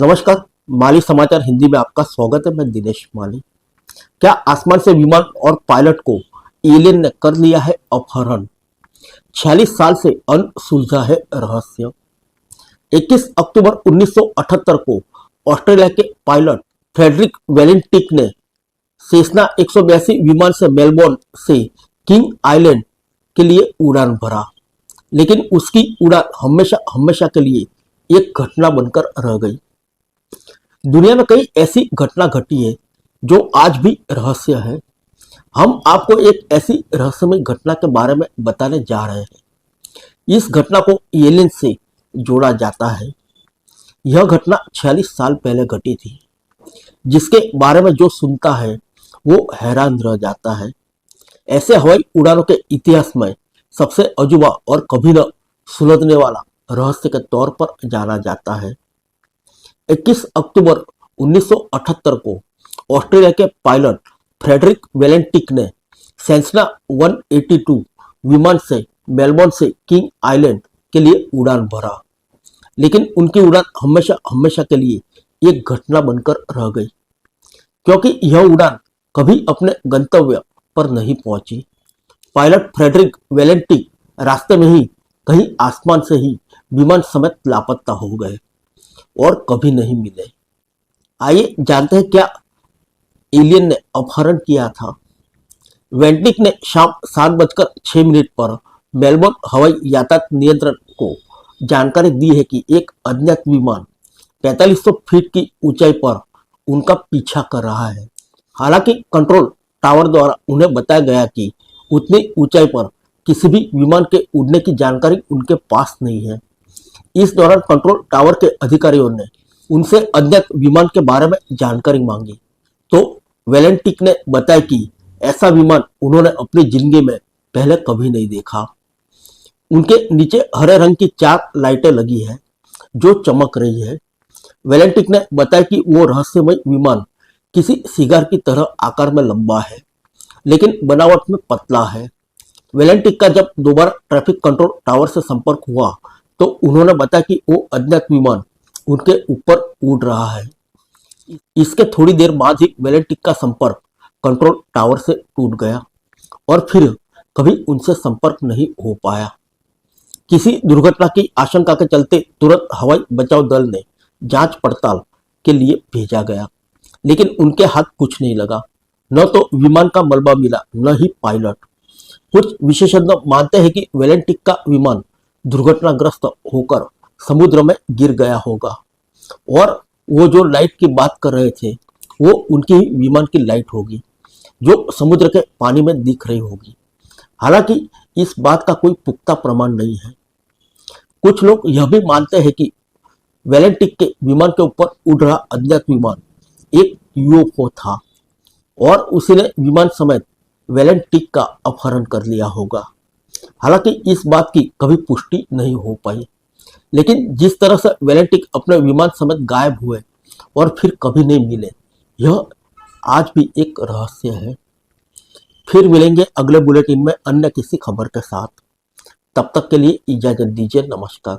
नमस्कार। माली समाचार हिंदी में आपका स्वागत है। मैं दिनेश माली। क्या आसमान से विमान और पायलट को एलियन ने कर लिया है अपहरण? 46 साल से अनसुलझा है रहस्य। 21 अक्टूबर 1978 को ऑस्ट्रेलिया के पायलट फ्रेडरिक वेलिंटिक ने सेस्ना 182 विमान से मेलबोर्न से किंग आइलैंड के लिए उड़ान भरा, लेकिन उसकी उड़ान हमेशा हमेशा के लिए एक घटना बनकर रह गई। दुनिया में कई ऐसी घटना घटी है जो आज भी रहस्य है। हम आपको एक ऐसी रहस्यमय घटना के बारे में बताने जा रहे हैं। इस घटना को एलियन से जोड़ा जाता है। यह घटना 46 साल पहले घटी थी, जिसके बारे में जो सुनता है वो हैरान रह जाता है। ऐसे हवाई उड़ानों के इतिहास में सबसे अजूबा और कभी न सुलझने वाला रहस्य के तौर पर जाना जाता है। 21 अक्टूबर 1978 को ऑस्ट्रेलिया के पायलट फ्रेडरिक वेलेंटिक ने सेस्ना 182 विमान से मेलबोर्न से किंग आइलैंड के लिए उड़ान भरा, लेकिन उनकी उड़ान हमेशा हमेशा के लिए एक घटना बनकर रह गई, क्योंकि यह उड़ान कभी अपने गंतव्य पर नहीं पहुंची। पायलट फ्रेडरिक वेलेंटिक रास्ते में ही कहीं आसमान से ही विमान समेत लापता हो गए और कभी नहीं मिले। आइए जानते हैं क्या एलियन ने अपहरण किया था। वेंटिक ने शाम 7:06 पर मेलबोर्न हवाई यातायात नियंत्रण को जानकारी दी है कि एक अज्ञात विमान 4500 फीट की ऊंचाई पर उनका पीछा कर रहा है। हालांकि कंट्रोल टावर द्वारा उन्हें बताया गया कि उतनी ऊंचाई पर किसी भी विमान के उड़ने की जानकारी उनके पास नहीं है। इस दौरान कंट्रोल टावर के अधिकारियों ने उनसे अज्ञात विमान के बारे में जानकारी मांगी, तो वेलेंटिक ने बताया कि ऐसा विमान उन्होंने अपनी जिंदगी में पहले कभी नहीं देखा। उनके नीचे हरे रंग की 4 लाइटें लगी है जो चमक रही है। वेलेंटिक ने बताया कि वो रहस्यमय विमान किसी सिगार की तरह आकार में लंबा है, लेकिन बनावट में पतला है। वेलेंटिक का जब दोबारा ट्रैफिक कंट्रोल टावर से संपर्क हुआ तो उन्होंने बताया कि वो अज्ञात विमान उनके ऊपर उड़ रहा है। इसके थोड़ी देर बाद ही वेलेंटिक का संपर्क कंट्रोल टावर से टूट गया और फिर कभी उनसे संपर्क नहीं हो पाया। किसी दुर्घटना की आशंका के चलते तुरंत हवाई बचाव दल ने जांच पड़ताल के लिए भेजा गया, लेकिन उनके हाथ कुछ नहीं लगा। न तो विमान का मलबा मिला, न ही पायलट। कुछ विशेषज्ञ मानते हैं कि वेलेंटिक का विमान दुर्घटनाग्रस्त होकर समुद्र में गिर गया होगा और वो जो लाइट की बात कर रहे थे वो उनकी ही विमान की लाइट होगी जो समुद्र के पानी में दिख रही होगी। हालांकि इस बात का कोई पुख्ता प्रमाण नहीं है। कुछ लोग यह भी मानते हैं कि वेलेंटिक के विमान के ऊपर उड़ रहा अज्ञात विमान एक यूएफओ था और उसी ने विमान समेत वेलेंटिक का अपहरण कर लिया होगा। हालांकि इस बात की कभी पुष्टि नहीं हो पाई, लेकिन जिस तरह से वेलेंटिक अपने विमान समेत गायब हुए और फिर कभी नहीं मिले, यह आज भी एक रहस्य है। फिर मिलेंगे अगले बुलेटिन में अन्य किसी खबर के साथ। तब तक के लिए इजाजत दीजिए। नमस्कार।